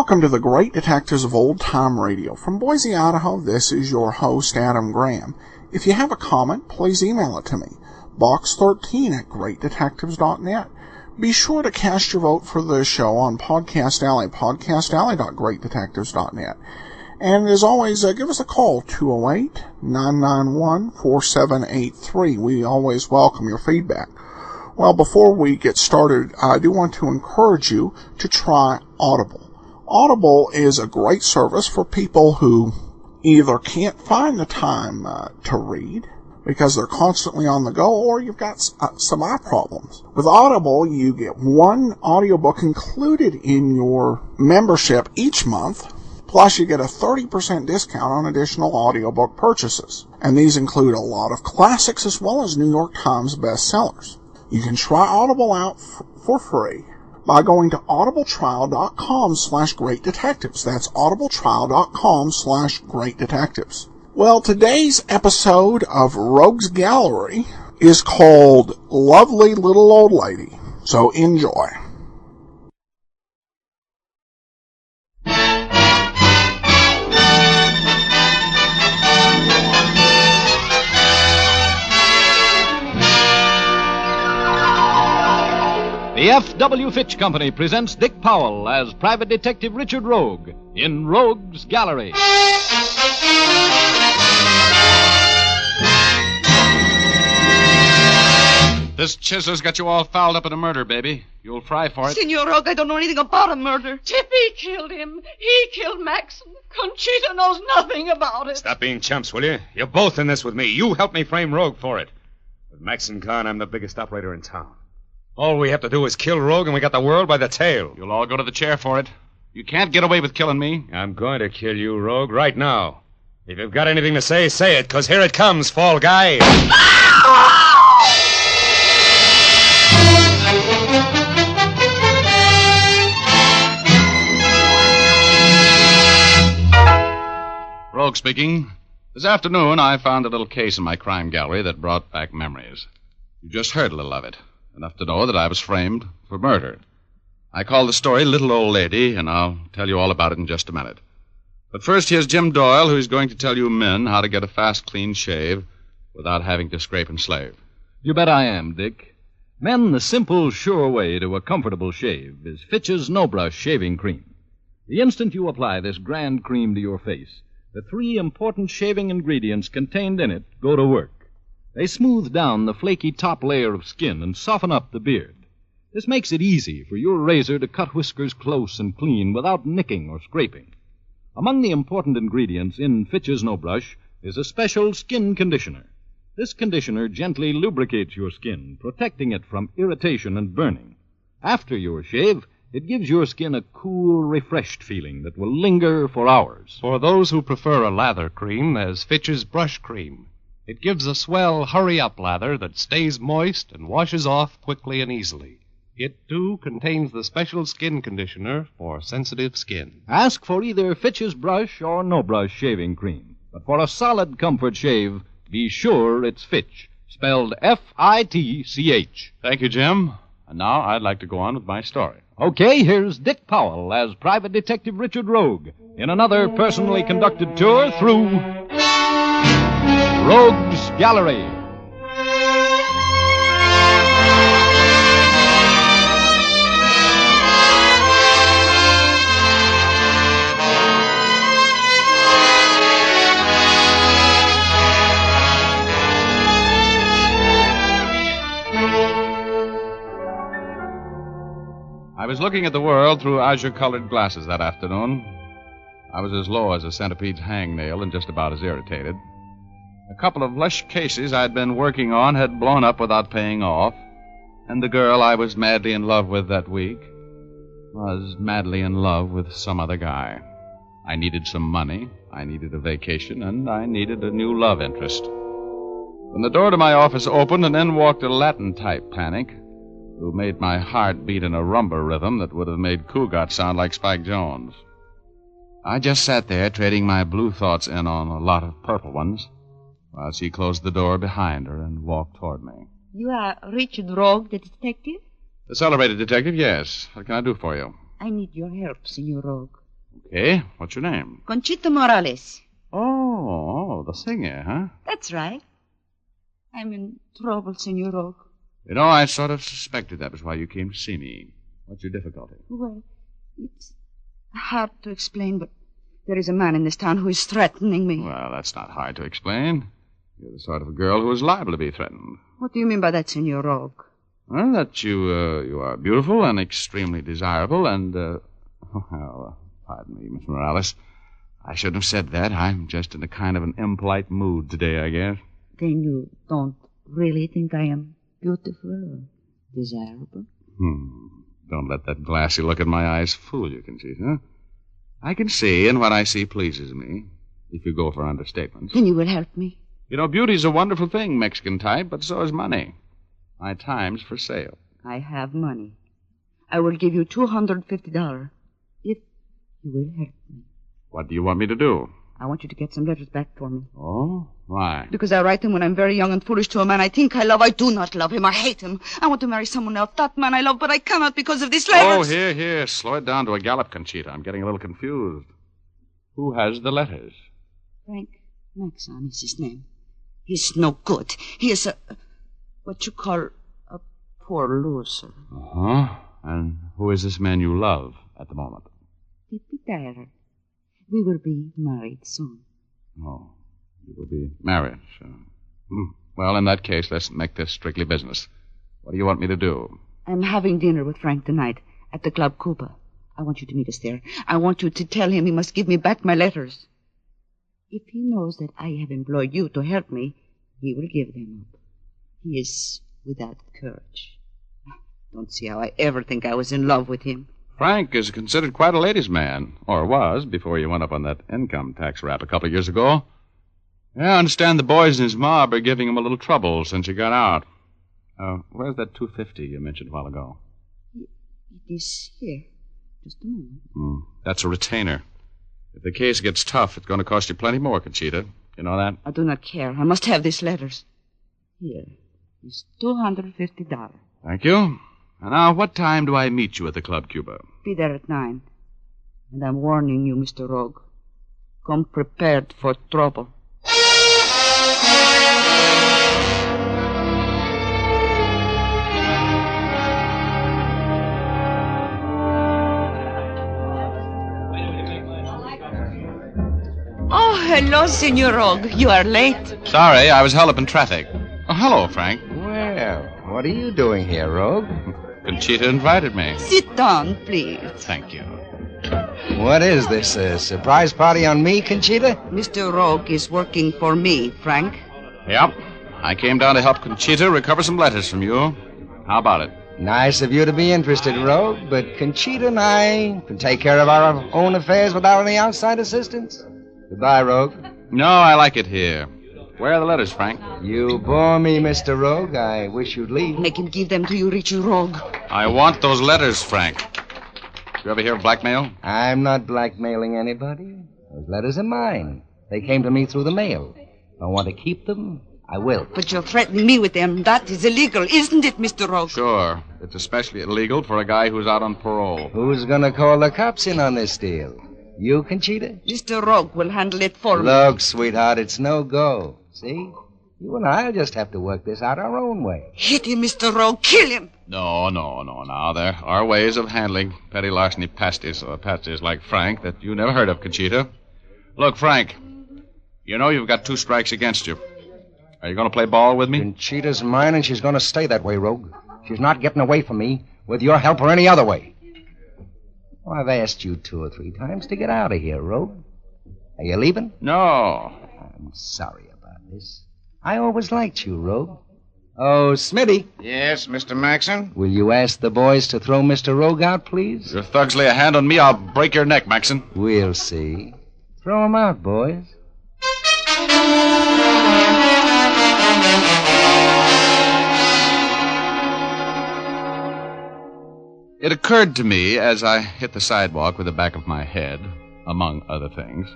Welcome to the Great Detectives of Old Time Radio. From Boise, Idaho, this is your host, Adam Graham. If you have a comment, please email it to me, box13@greatdetectives.net. Be sure to cast your vote for the show on Podcast Alley, podcastalley.greatdetectives.net. And as always, give us a call, 208-991-4783. We always welcome your feedback. Well, before we get started, I do want to encourage you to try Audible. Audible is a great service for people who either can't find the time to read because they're constantly on the go, or you've got some eye problems. With Audible, you get one audiobook included in your membership each month, plus you get a 30% discount on additional audiobook purchases. And these include a lot of classics as well as New York Times bestsellers. You can try Audible out for free by going to audibletrial.com/greatdetectives. That's audibletrial.com/greatdetectives. Well, today's episode of Rogues Gallery is called Lovely Little Old Lady. So enjoy. The F.W. Fitch Company presents Dick Powell as Private Detective Richard Rogue in Rogues Gallery. This chiseler's got you all fouled up in a murder, baby. You'll fry for it. Senor Rogue, I don't know anything about a murder. Tippy killed him. He killed Max. Conchita knows nothing about it. Stop being chumps, will you? You're both in this with me. You helped me frame Rogue for it. With Max and Khan, I'm the biggest operator in town. All we have to do is kill Rogue, and we got the world by the tail. You'll all go to the chair for it. You can't get away with killing me. I'm going to kill you, Rogue, right now. If you've got anything to say, say it, because here it comes, fall guy. Rogue speaking. This afternoon, I found a little case in my crime gallery that brought back memories. You just heard a little of it. Enough to know that I was framed for murder. I call the story Little Old Lady, and I'll tell you all about it in just a minute. But first, here's Jim Doyle, who's going to tell you men how to get a fast, clean shave without having to scrape and slave. You bet I am, Dick. Men, the simple, sure way to a comfortable shave is Fitch's No Brush Shaving Cream. The instant you apply this grand cream to your face, the three important shaving ingredients contained in it go to work. They smooth down the flaky top layer of skin and soften up the beard. This makes it easy for your razor to cut whiskers close and clean without nicking or scraping. Among the important ingredients in Fitch's No Brush is a special skin conditioner. This conditioner gently lubricates your skin, protecting it from irritation and burning. After your shave, it gives your skin a cool, refreshed feeling that will linger for hours. For those who prefer a lather cream, there's Fitch's Brush Cream. It gives a swell, hurry-up lather that stays moist and washes off quickly and easily. It, too, contains the special skin conditioner for sensitive skin. Ask for either Fitch's Brush or No Brush Shaving Cream. But for a solid comfort shave, be sure it's Fitch, spelled F-I-T-C-H. Thank you, Jim. And now I'd like to go on with my story. Okay, here's Dick Powell as Private Detective Richard Rogue in another personally conducted tour through Rogues Gallery. I was looking at the world through azure-colored glasses that afternoon. I was as low as a centipede's hangnail and just about as irritated. A couple of lush cases I'd been working on had blown up without paying off, and the girl I was madly in love with that week was madly in love with some other guy. I needed some money, I needed a vacation, and I needed a new love interest. When the door to my office opened, and in walked a Latin-type panic who made my heart beat in a rumba rhythm that would have made Cougat sound like Spike Jones. I just sat there trading my blue thoughts in on a lot of purple ones while she closed the door behind her and walked toward me. You are Richard Rogue, the detective? The celebrated detective, yes. What can I do for you? I need your help, Senor Rogue. Okay, what's your name? Conchita Morales. Oh, the singer, huh? That's right. I'm in trouble, Senor Rogue. You know, I sort of suspected that was why you came to see me. What's your difficulty? Well, it's hard to explain, but there is a man in this town who is threatening me. Well, that's not hard to explain. You're the sort of a girl who is liable to be threatened. What do you mean by that, Senor Rogue? Well, that you are beautiful and extremely desirable and, well, pardon me, Miss Morales. I shouldn't have said that. I'm just in a kind of an impolite mood today, I guess. Then you don't really think I am beautiful or desirable? Don't let that glassy look in my eyes fool you, Conchita. I can see, and what I see pleases me, if you go for understatements. Then you will help me. You know, beauty's a wonderful thing, Mexican type, but so is money. My time's for sale. I have money. I will give you $250 if you will help me. What do you want me to do? I want you to get some letters back for me. Oh? Why? Because I write them when I'm very young and foolish to a man I think I love. I do not love him. I hate him. I want to marry someone else, that man I love, but I cannot because of these letters. Oh, here. Slow it down to a gallop, Conchita. I'm getting a little confused. Who has the letters? Frank Maxon is his name. He's no good. He is what you call a poor loser. Uh-huh. And who is this man you love at the moment? Peter. We will be married soon. Oh, you will be married, sure. Well, in that case, let's make this strictly business. What do you want me to do? I'm having dinner with Frank tonight at the Club Cuba. I want you to meet us there. I want you to tell him he must give me back my letters. If he knows that I have employed you to help me, he will give them up. He is without courage. Don't see how I ever think I was in love with him. Frank is considered quite a ladies' man, or was, before you went up on that income tax rap a couple of years ago. Yeah, I understand the boys in his mob are giving him a little trouble since he got out. Where's that $250 you mentioned a while ago? It is here. Just a moment. That's a retainer. If the case gets tough, it's going to cost you plenty more, Conchita. You know that? I do not care. I must have these letters. Here is $250. Thank you. And now, what time do I meet you at the Club Cuba? Be there at 9. And I'm warning you, Mr. Rogue. Come prepared for trouble. Oh, hello, Senor Rogue. You are late. Sorry, I was held up in traffic. Oh, hello, Frank. Well, what are you doing here, Rogue? Conchita invited me. Sit down, please. Thank you. What is this, a surprise party on me, Conchita? Mr. Rogue is working for me, Frank. Yep. I came down to help Conchita recover some letters from you. How about it? Nice of you to be interested, Rogue, but Conchita and I can take care of our own affairs without any outside assistance. Goodbye, Rogue. No, I like it here. Where are the letters, Frank? You bore me, Mr. Rogue. I wish you'd leave. Make him give them to you, Richard Rogue. I want those letters, Frank. You ever hear of blackmail? I'm not blackmailing anybody. Those letters are mine. They came to me through the mail. If I want to keep them, I will. But you're threatening me with them. That is illegal, isn't it, Mr. Rogue? Sure. It's especially illegal for a guy who's out on parole. Who's going to call the cops in on this deal? You, Conchita? Mr. Rogue will handle it for me. Look, sweetheart, it's no go. See? You and I'll just have to work this out our own way. Hit him, Mr. Rogue. Kill him. No. Now, there are ways of handling petty larceny pasties like Frank that you never heard of, Conchita. Look, Frank, you know you've got 2 strikes against you. Are you going to play ball with me? Conchita's mine, and she's going to stay that way, Rogue. She's not getting away from me with your help or any other way. Well, I've asked you 2 or 3 times to get out of here, Rogue. Are you leaving? No. I'm sorry about this. I always liked you, Rogue. Oh, Smitty. Yes, Mr. Maxon? Will you ask the boys to throw Mr. Rogue out, please? If your thugs lay a hand on me, I'll break your neck, Maxon. We'll see. Throw him out, boys. It occurred to me as I hit the sidewalk with the back of my head, among other things,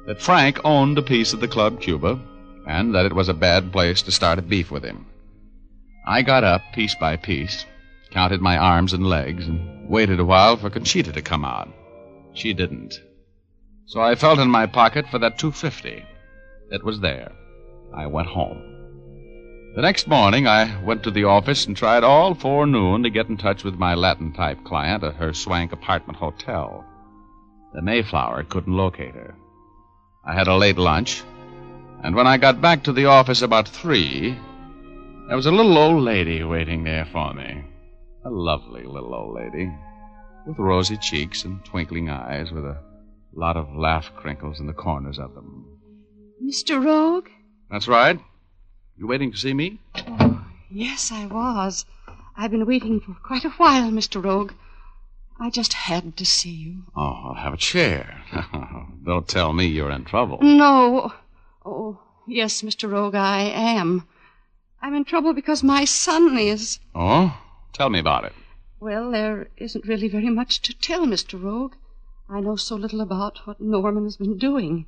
that Frank owned a piece of the Club Cuba, and that it was a bad place to start a beef with him. I got up piece by piece, counted my arms and legs, and waited a while for Conchita to come out. She didn't. So I felt in my pocket for that $2.50. It was there. I went home. The next morning, I went to the office and tried all forenoon to get in touch with my Latin-type client at her swank apartment hotel. The Mayflower couldn't locate her. I had a late lunch, and when I got back to the office about 3, there was a little old lady waiting there for me. A lovely little old lady with rosy cheeks and twinkling eyes with a lot of laugh crinkles in the corners of them. Mr. Rogue? That's right. You waiting to see me? Oh, yes, I was. I've been waiting for quite a while, Mr. Rogue. I just had to see you. Oh, have a chair. Don't tell me you're in trouble. No. Oh, yes, Mr. Rogue, I am. I'm in trouble because my son is... Oh? Tell me about it. Well, there isn't really very much to tell, Mr. Rogue. I know so little about what Norman has been doing.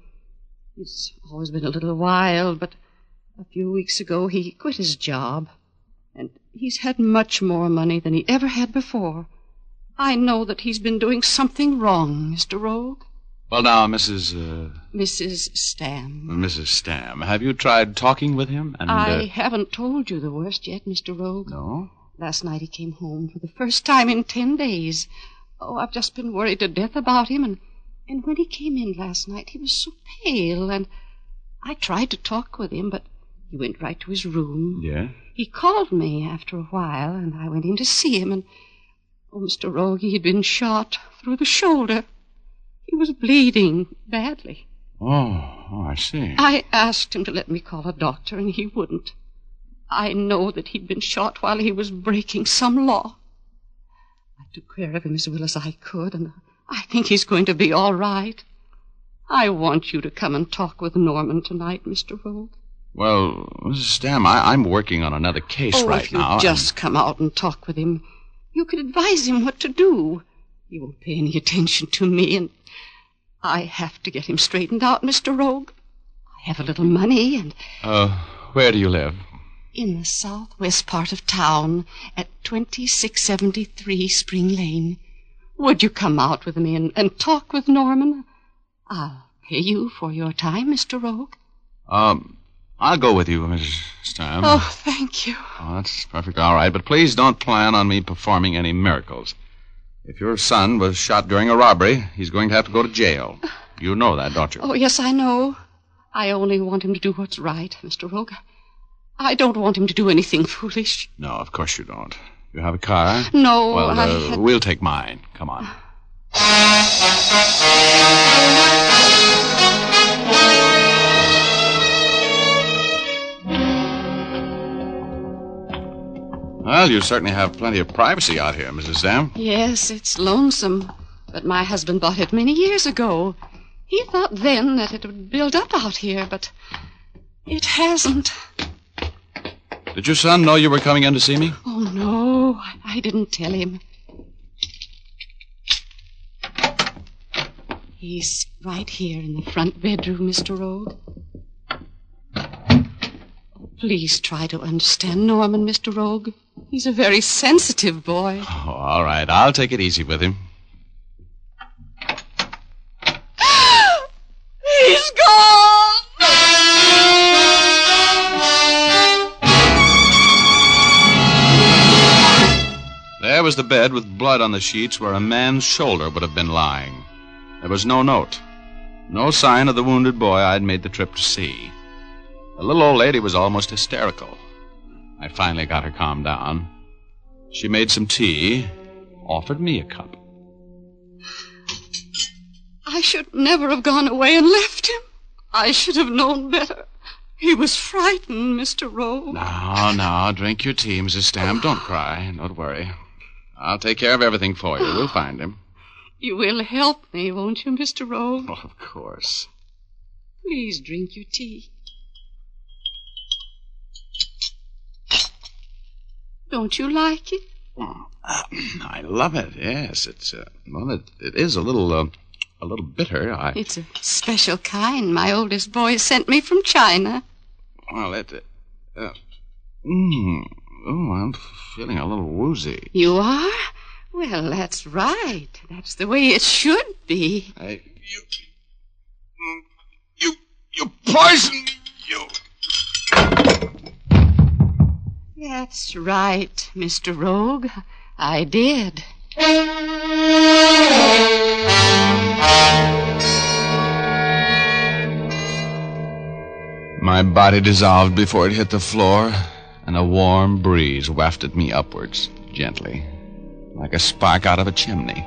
He's always been a little wild, but a few weeks ago he quit his job. And he's had much more money than he ever had before. I know that he's been doing something wrong, Mr. Rogue. Well, now, Mrs. Stam. Mrs. Stam, have you tried talking with him? And I haven't told you the worst yet, Mr. Rogue. No? Last night he came home for the first time in 10 days. Oh, I've just been worried to death about him, and when he came in last night, he was so pale, and I tried to talk with him, but he went right to his room. Yeah? He called me after a while, and I went in to see him, and, oh, Mr. Rogue, he had been shot through the shoulder. He was bleeding badly. Oh, I see. I asked him to let me call a doctor, and he wouldn't. I know that he'd been shot while he was breaking some law. I took care of him as well as I could, and I think he's going to be all right. I want you to come and talk with Norman tonight, Mr. Rogue. Well, Mrs. Stam, I'm working on another case right now. If you just come out and talk with him, you could advise him what to do. He won't pay any attention to me, and I have to get him straightened out, Mr. Rogue. I have a little money, and... Where do you live? In the southwest part of town, at 2673 Spring Lane. Would you come out with me and talk with Norman? I'll pay you for your time, Mr. Rogue. I'll go with you, Mrs. Stam. Oh, thank you. Oh, that's perfectly all right, but please don't plan on me performing any miracles. If your son was shot during a robbery, he's going to have to go to jail. You know that, don't you? Oh, yes, I know. I only want him to do what's right, Mr. Rogue. I don't want him to do anything foolish. No, of course you don't. You have a car? No, Well, we'll take mine. Come on. Well, you certainly have plenty of privacy out here, Mrs. Stam. Yes, it's lonesome. But my husband bought it many years ago. He thought then that it would build up out here, but it hasn't. Did your son know you were coming in to see me? Oh, no, I didn't tell him. He's right here in the front bedroom, Mr. Rogue. Please try to understand Norman, Mr. Rogue. He's a very sensitive boy. Oh, all right. I'll take it easy with him. He's gone! There was the bed with blood on the sheets where a man's shoulder would have been lying. There was no note. No sign of the wounded boy I'd made the trip to see. The little old lady was almost hysterical. I finally got her calmed down. She made some tea, offered me a cup. I should never have gone away and left him. I should have known better. He was frightened, Mr. Rogue. Now, drink your tea, Mrs. Stam. Don't cry. Don't worry. I'll take care of everything for you. We'll find him. You will help me, won't you, Mr. Rogue? Oh, of course. Please drink your tea. Don't you like it? I love it, yes. It's, it is a little bitter. It's a special kind my oldest boy sent me from China. Well, I'm feeling a little woozy. You are? Well, that's right. That's the way it should be. You poisoned me, you. That's right, Mr. Rogue. I did. My body dissolved before it hit the floor, and a warm breeze wafted me upwards, gently, like a spark out of a chimney.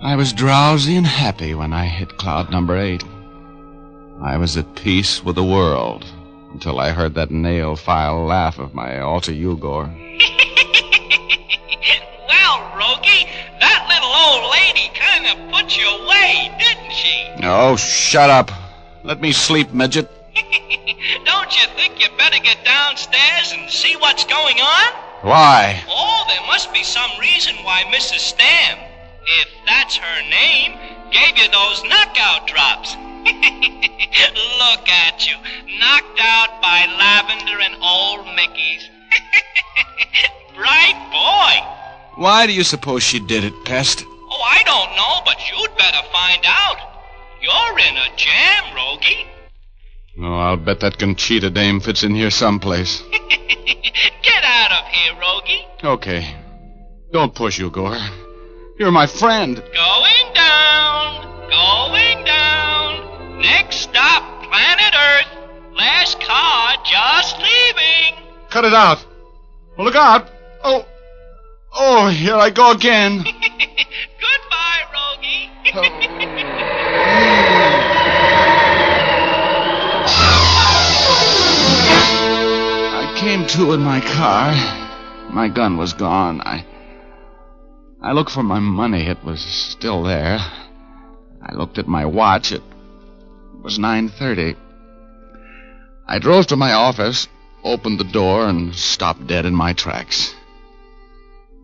I was drowsy and happy when I hit cloud number 8. I was at peace with the world until I heard that nail-file laugh of my alter ego. Well, Rogie, that little old lady kind of put you away, didn't she? Oh, shut up. Let me sleep, midget. Don't you think you better get downstairs and see what's going on? Why? Oh, there must be some reason why Mrs. Stam, if that's her name, gave you those knockout drops. Look at you, knocked out by Lavender and old Mickey's. Bright boy. Why do you suppose she did it, Pest? Oh, I don't know, but you'd better find out. You're in a jam, Rogie. Oh, I'll bet that Conchita dame fits in here someplace. Get out of here, Rogie. Okay. Don't push, Ugor. You're my friend. Going down. Going down. Next stop, planet Earth. Last car just leaving. Cut it out. Well, look out. Oh, here I go again. Goodbye, Rogie. I came to in my car. My gun was gone. I looked for my money. It was still there. I looked at my watch. It was 9:30. I drove to my office, opened the door, and stopped dead in my tracks.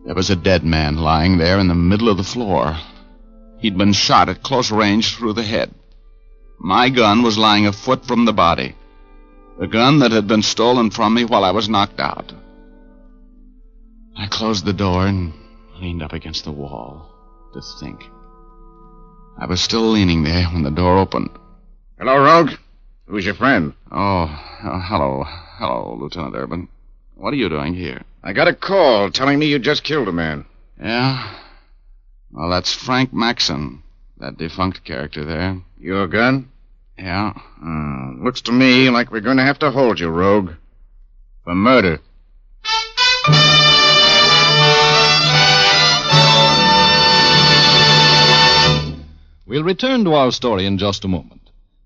There was a dead man lying there in the middle of the floor. He'd been shot at close range through the head. My gun was lying a foot from the body. The gun that had been stolen from me while I was knocked out. I closed the door and leaned up against the wall to think. I was still leaning there when the door opened. Hello, Rogue. Who's your friend? Hello, Lieutenant Urban. What are you doing here? I got a call telling me you just killed a man. Yeah? Well, that's Frank Maxon, that defunct character there. Your gun? Yeah. Looks to me like we're going to have to hold you, Rogue. For murder. We'll return to our story in just a moment.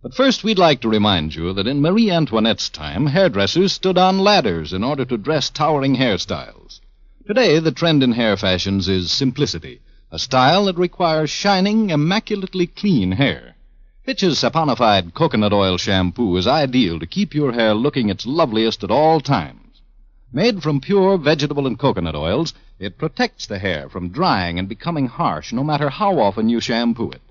But first, we'd like to remind you that in Marie Antoinette's time, hairdressers stood on ladders in order to dress towering hairstyles. Today, the trend in hair fashions is simplicity, a style that requires shining, immaculately clean hair. Fitch's saponified coconut oil shampoo is ideal to keep your hair looking its loveliest at all times. Made from pure vegetable and coconut oils, it protects the hair from drying and becoming harsh no matter how often you shampoo it.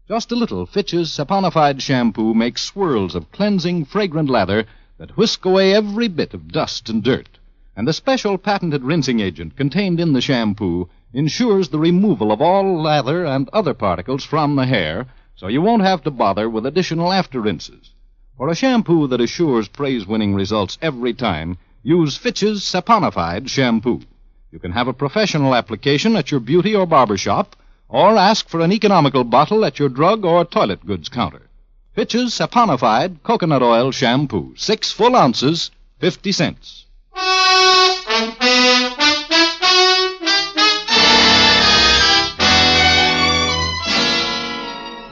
Just a little Fitch's saponified shampoo makes swirls of cleansing, fragrant lather that whisk away every bit of dust and dirt. And the special patented rinsing agent contained in the shampoo ensures the removal of all lather and other particles from the hair, so you won't have to bother with additional after-rinses. For a shampoo that assures praise-winning results every time, use Fitch's saponified shampoo. You can have a professional application at your beauty or barber shop, or ask for an economical bottle at your drug or toilet goods counter. Fitch's saponified coconut oil shampoo, 6 full ounces, 50 cents.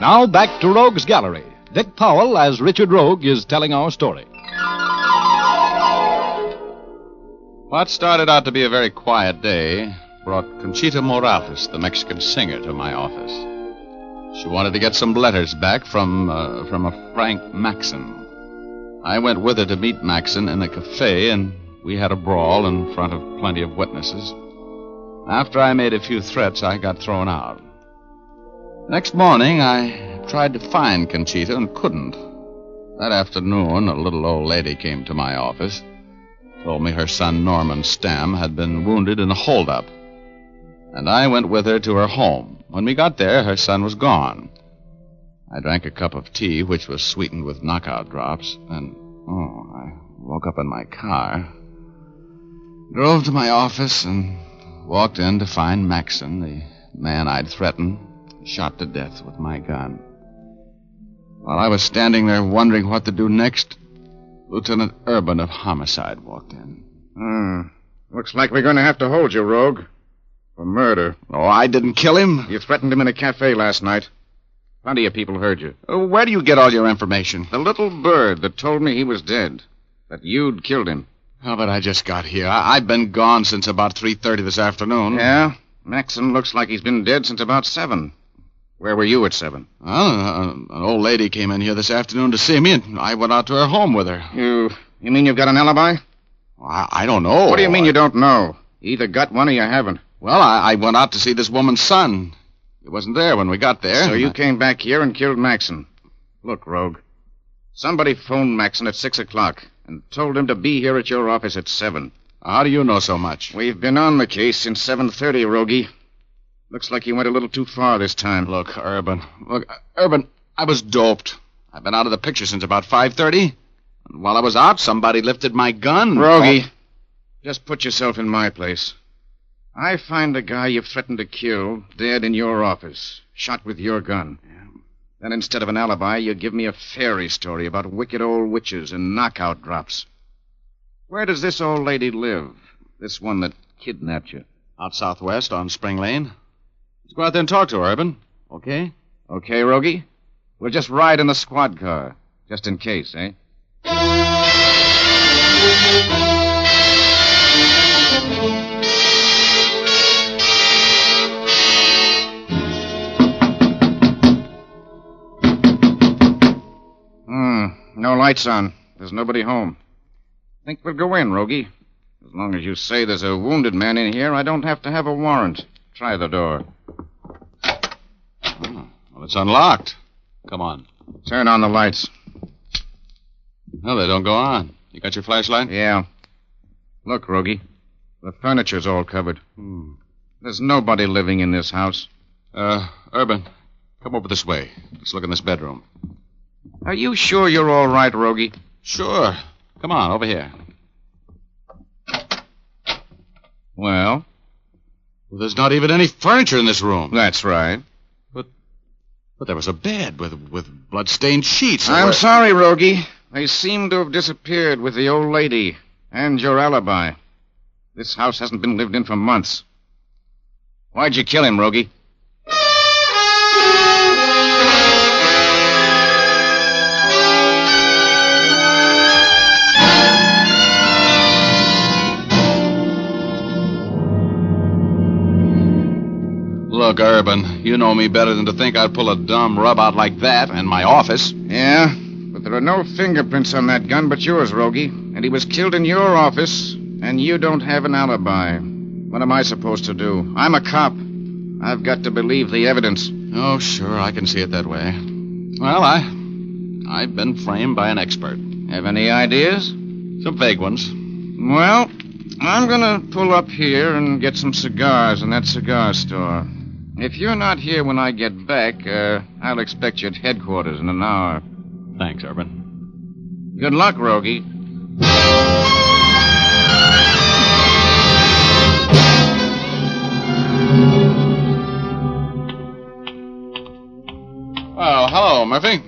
Now back to Rogue's Gallery. Dick Powell, as Richard Rogue, is telling our story. What started out to be a very quiet day brought Conchita Morales, the Mexican singer, to my office. She wanted to get some letters back from a Frank Maxon. I went with her to meet Maxon in a cafe, and we had a brawl in front of plenty of witnesses. After I made a few threats, I got thrown out. Next morning, I tried to find Conchita and couldn't. That afternoon, a little old lady came to my office, told me her son Norman Stam had been wounded in a holdup. and I went with her to her home. When we got there, her son was gone. I drank a cup of tea, which was sweetened with knockout drops, and, I woke up in my car, drove to my office, and walked in to find Maxon, the man I'd threatened, shot to death with my gun. While I was standing there wondering what to do next, Lieutenant Urban of Homicide walked in. Looks like we're going to have to hold you, Rogue. For murder. Oh, I didn't kill him. You threatened him in a cafe last night. Plenty of people heard you. Where do you get all your information? The little bird that told me he was dead. That you'd killed him. Oh, but I just got here. I've been gone since about 3:30 this afternoon. Yeah? Maxon looks like he's been dead since about 7. Where were you at 7? Well, an old lady came in here this afternoon to see me, and I went out to her home with her. You mean you've got an alibi? I don't know. What do you mean you don't know? You either got one or you haven't. Well, I went out to see this woman's son. He wasn't there when we got there. So you came back here and killed Maxon. Look, Rogue. Somebody phoned Maxon at 6 o'clock and told him to be here at your office at 7. How do you know so much? We've been on the case since 7:30, Rogie. Looks like you went a little too far this time. Look, Urban, I was doped. I've been out of the picture since about 5:30. And while I was out, somebody lifted my gun. Rogie, just put yourself in my place. I find the guy you've threatened to kill dead in your office, shot with your gun. Yeah. Then instead of an alibi, you give me a fairy story about wicked old witches and knockout drops. Where does this old lady live? This one that kidnapped you? Out southwest on Spring Lane. Let's go out there and talk to her, Urban. Okay? Okay, Rogie. We'll just ride in the squad car, just in case, eh? No lights on. There's nobody home. Think we'll go in, Rogie. As long as you say there's a wounded man in here, I don't have to have a warrant. Try the door. Oh, well, it's unlocked. Come on. Turn on the lights. No, they don't go on. You got your flashlight? Yeah. Look, Rogie. The furniture's all covered. There's nobody living in this house. Urban, come over this way. Let's look in this bedroom. Are you sure you're all right, Rogie? Sure. Come on, over here. Well, there's not even any furniture in this room. That's right. But there was a bed with blood-stained sheets. I'm sorry, Rogie. They seem to have disappeared with the old lady and your alibi. This house hasn't been lived in for months. Why'd you kill him, Rogie? Look, Urban, you know me better than to think I'd pull a dumb rub out like that in my office. Yeah, but there are no fingerprints on that gun but yours, Rogie. And he was killed in your office, and you don't have an alibi. What am I supposed to do? I'm a cop. I've got to believe the evidence. Oh, sure, I can see it that way. Well, I've been framed by an expert. Have any ideas? Some vague ones. Well, I'm going to pull up here and get some cigars in that cigar store. If you're not here when I get back, I'll expect you at headquarters in an hour. Thanks, Urban. Good luck, Rogie. Oh, hello, Murphy.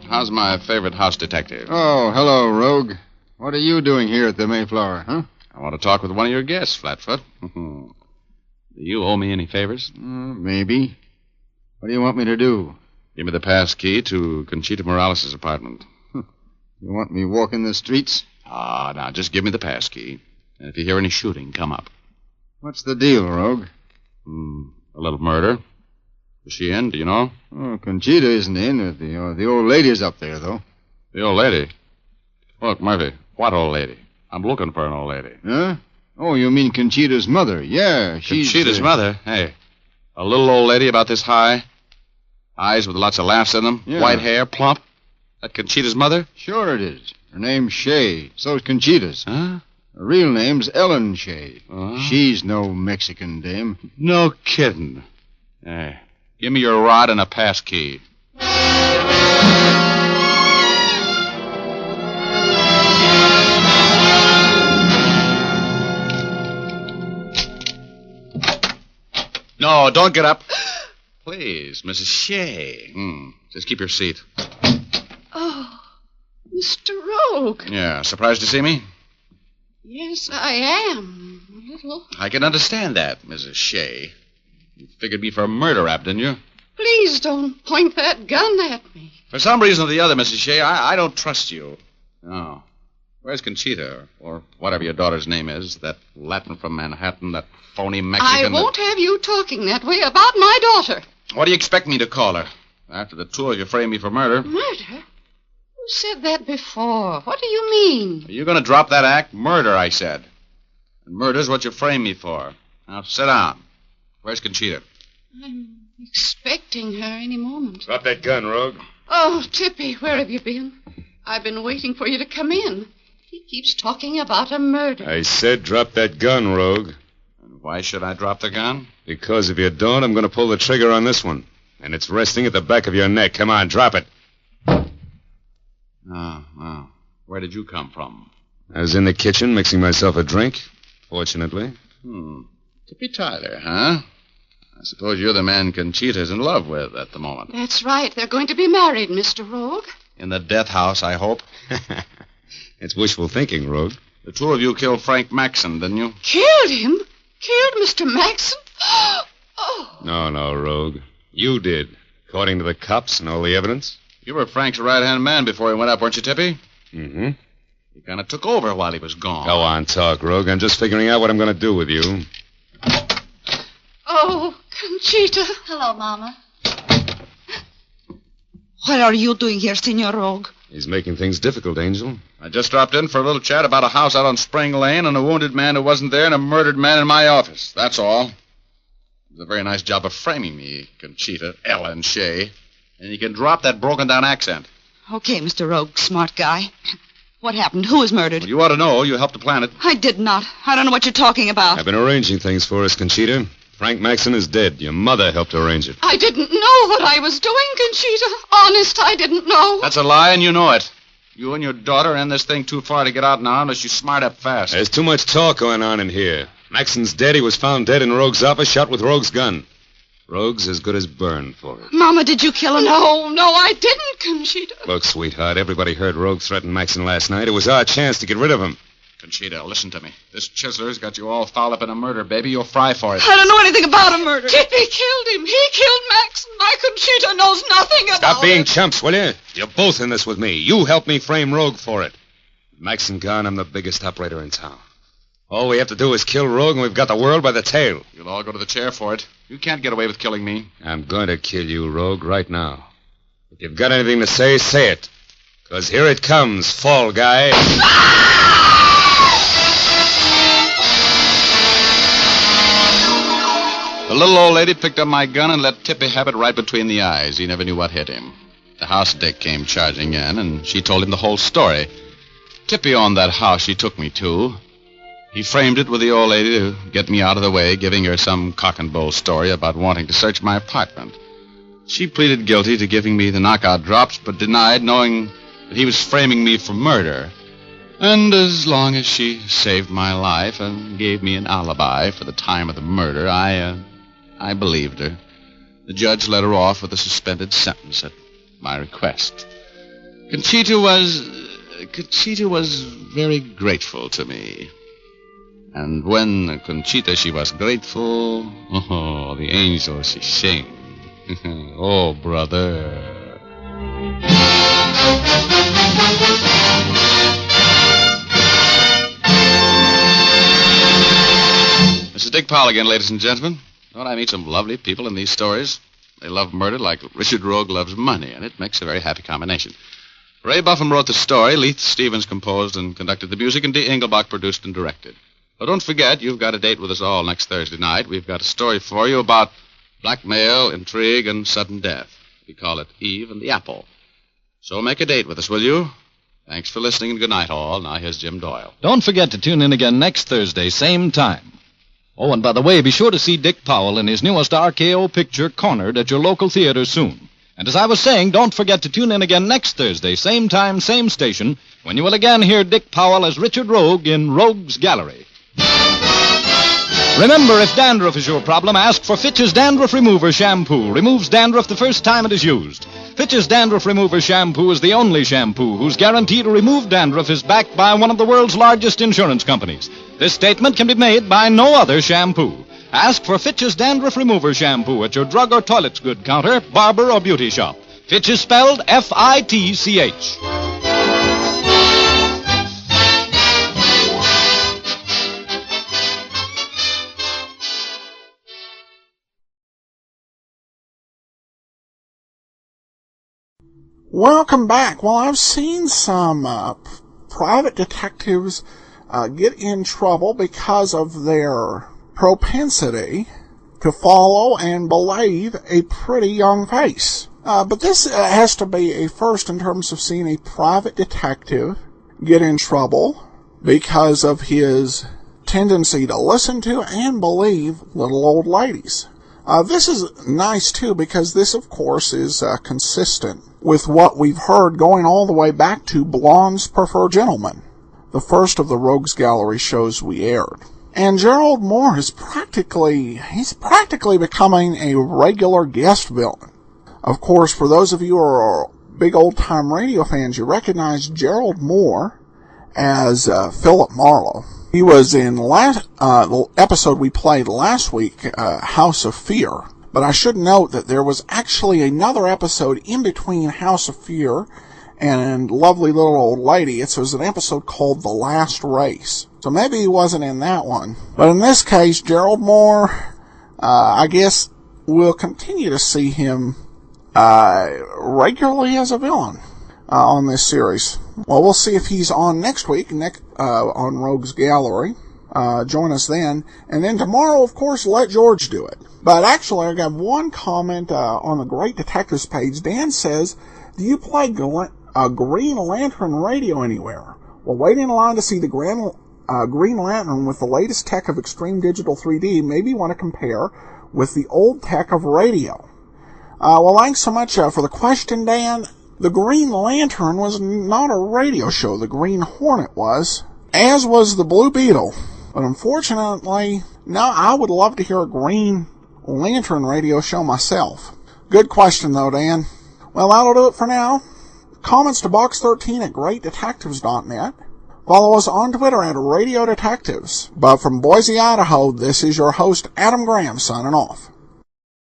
How's my favorite house detective? Oh, hello, Rogue. What are you doing here at the Mayflower, huh? I want to talk with one of your guests, Flatfoot. Do you owe me any favors? Maybe. What do you want me to do? Give me the pass key to Conchita Morales' apartment. You want me walking the streets? Now, just give me the pass key. And if you hear any shooting, come up. What's the deal, Rogue? A little murder. Is she in? Do you know? Oh, Conchita isn't in. The old lady's up there, though. The old lady? Look, Murphy, what old lady? I'm looking for an old lady. Huh? Oh, you mean Conchita's mother? Yeah, she's... Conchita's mother? Hey, a little old lady about this high? Eyes with lots of laughs in them? Yeah. White hair, plump? That Conchita's mother? Sure it is. Her name's Shay. So's Conchita's. Huh? Her real name's Ellen Shea. Uh-huh. She's no Mexican dame. No kidding. Hey, give me your rod and a pass key. No, don't get up. Please, Mrs. Shea. Just keep your seat. Oh, Mr. Rogue. Yeah, surprised to see me? Yes, I am. A little. I can understand that, Mrs. Shea. You figured me for a murder rap, didn't you? Please don't point that gun at me. For some reason or the other, Mrs. Shea, I don't trust you. Oh. Where's Conchita, or whatever your daughter's name is, that Latin from Manhattan, that phony Mexican... I won't have you talking that way about my daughter. What do you expect me to call her? After the two of you framed me for murder. Murder? Who said that before? What do you mean? Are you going to drop that act? Murder, I said. And murder's what you framed me for. Now, sit down. Where's Conchita? I'm expecting her any moment. Drop that gun, Rogue. Oh, Tippy, where have you been? I've been waiting for you to come in. He keeps talking about a murder. I said drop that gun, Rogue. And why should I drop the gun? Because if you don't, I'm going to pull the trigger on this one. And it's resting at the back of your neck. Come on, drop it. Oh, well. Where did you come from? I was in the kitchen mixing myself a drink, fortunately. Tippy Tyler, huh? I suppose you're the man Conchita's in love with at the moment. That's right. They're going to be married, Mr. Rogue. In the death house, I hope. It's wishful thinking, Rogue. The two of you killed Frank Maxon, didn't you? Killed him? Killed Mr. Maxon? Oh. No, Rogue. You did, according to the cops and all the evidence. You were Frank's right-hand man before he went up, weren't you, Tippy? Mm-hmm. You kind of took over while he was gone. Go on, talk, Rogue. I'm just figuring out what I'm going to do with you. Oh, Conchita. Hello, Mama. What are you doing here, Senor Rogue? He's making things difficult, Angel. I just dropped in for a little chat about a house out on Spring Lane and a wounded man who wasn't there and a murdered man in my office. That's all. It was a very nice job of framing me, Conchita, Ellen Shea. And you can drop that broken-down accent. Okay, Mr. Rogue, smart guy. What happened? Who was murdered? Well, you ought to know. You helped to plan it. I did not. I don't know what you're talking about. I've been arranging things for us, Conchita. Frank Maxon is dead. Your mother helped arrange it. I didn't know what I was doing, Conchita. Honest, I didn't know. That's a lie, and you know it. You and your daughter end this thing too far to get out now unless you smart up fast. There's too much talk going on in here. Maxon's dead. He was found dead in Rogue's office, shot with Rogue's gun. Rogue's as good as burned for it. Mama, did you kill him? No, I didn't, Conchita. Look, sweetheart, everybody heard Rogue threaten Maxon last night. It was our chance to get rid of him. Conchita, listen to me. This Chisler's got you all fouled up in a murder, baby. You'll fry for it. I don't know anything about a murder. Tippy killed him. He killed Max. My Conchita knows nothing about it. Stop being chumps, will you? You're both in this with me. You helped me frame Rogue for it. With Maxon gone, I'm the biggest operator in town. All we have to do is kill Rogue, and we've got the world by the tail. You'll all go to the chair for it. You can't get away with killing me. I'm going to kill you, Rogue, right now. If you've got anything to say, say it. Because here it comes, fall guy. The little old lady picked up my gun and let Tippy have it right between the eyes. He never knew what hit him. The house dick came charging in, and she told him the whole story. Tippy owned that house she took me to. He framed it with the old lady to get me out of the way, giving her some cock-and-bull story about wanting to search my apartment. She pleaded guilty to giving me the knockout drops, but denied, knowing that he was framing me for murder. And as long as she saved my life and gave me an alibi for the time of the murder, I believed her. The judge let her off with a suspended sentence at my request. Conchita was very grateful to me. And when Conchita, she was grateful, oh, the angels she sing. Oh, brother. This is Dick Powell again, ladies and gentlemen. Don't I meet some lovely people in these stories? They love murder like Richard Rogue loves money, and it makes a very happy combination. Ray Buffum wrote the story, Leith Stevens composed and conducted the music, and Dee Engelbach produced and directed. But don't forget, you've got a date with us all next Thursday night. We've got a story for you about blackmail, intrigue, and sudden death. We call it Eve and the Apple. So make a date with us, will you? Thanks for listening and good night, all. Now here's Jim Doyle. Don't forget to tune in again next Thursday, same time. Oh, and by the way, be sure to see Dick Powell in his newest RKO picture, Cornered, at your local theater soon. And as I was saying, don't forget to tune in again next Thursday, same time, same station, when you will again hear Dick Powell as Richard Rogue in Rogue's Gallery. Remember, if dandruff is your problem, ask for Fitch's Dandruff Remover Shampoo. Removes dandruff the first time it is used. Fitch's Dandruff Remover Shampoo is the only shampoo whose guarantee to remove dandruff is backed by one of the world's largest insurance companies. This statement can be made by no other shampoo. Ask for Fitch's Dandruff Remover Shampoo at your drug or toilet's good counter, barber, or beauty shop. Fitch is spelled F-I-T-C-H. Welcome back. Well, I've seen some private detectives get in trouble because of their propensity to follow and believe a pretty young face. But this has to be a first in terms of seeing a private detective get in trouble because of his tendency to listen to and believe little old ladies. This is nice, too, because this, of course, is consistent with what we've heard going all the way back to Blondes Prefer Gentlemen, the first of the Rogues Gallery shows we aired. And Gerald Moore is practically becoming a regular guest villain. Of course, for those of you who are big old-time radio fans, you recognize Gerald Moore as Philip Marlowe. He was in the episode we played last week, House of Fear. But I should note that there was actually another episode in between House of Fear and Lovely Little Old Lady. It was an episode called The Last Race. So maybe he wasn't in that one. But in this case, Gerald Moore, I guess we'll continue to see him regularly as a villain on this series. Well, we'll see if he's on next week on Rogues Gallery. Join us then. And then tomorrow, of course, let George do it. But actually, I got one comment on the Great Detectives page. Dan says, do you play Green Lantern radio anywhere? Well, wait in line to see the Green Lantern with the latest tech of Extreme Digital 3D. Maybe you want to compare with the old tech of radio. Well, thanks so much for the question, Dan. The Green Lantern was not a radio show. The Green Hornet was, as was the Blue Beetle. But unfortunately, no, I would love to hear a Green Lantern radio show myself. Good question, though, Dan. Well, that'll do it for now. Comments to box13 at greatdetectives.net. Follow us on Twitter at Radio Detectives. But from Boise, Idaho, this is your host, Adam Graham, signing off.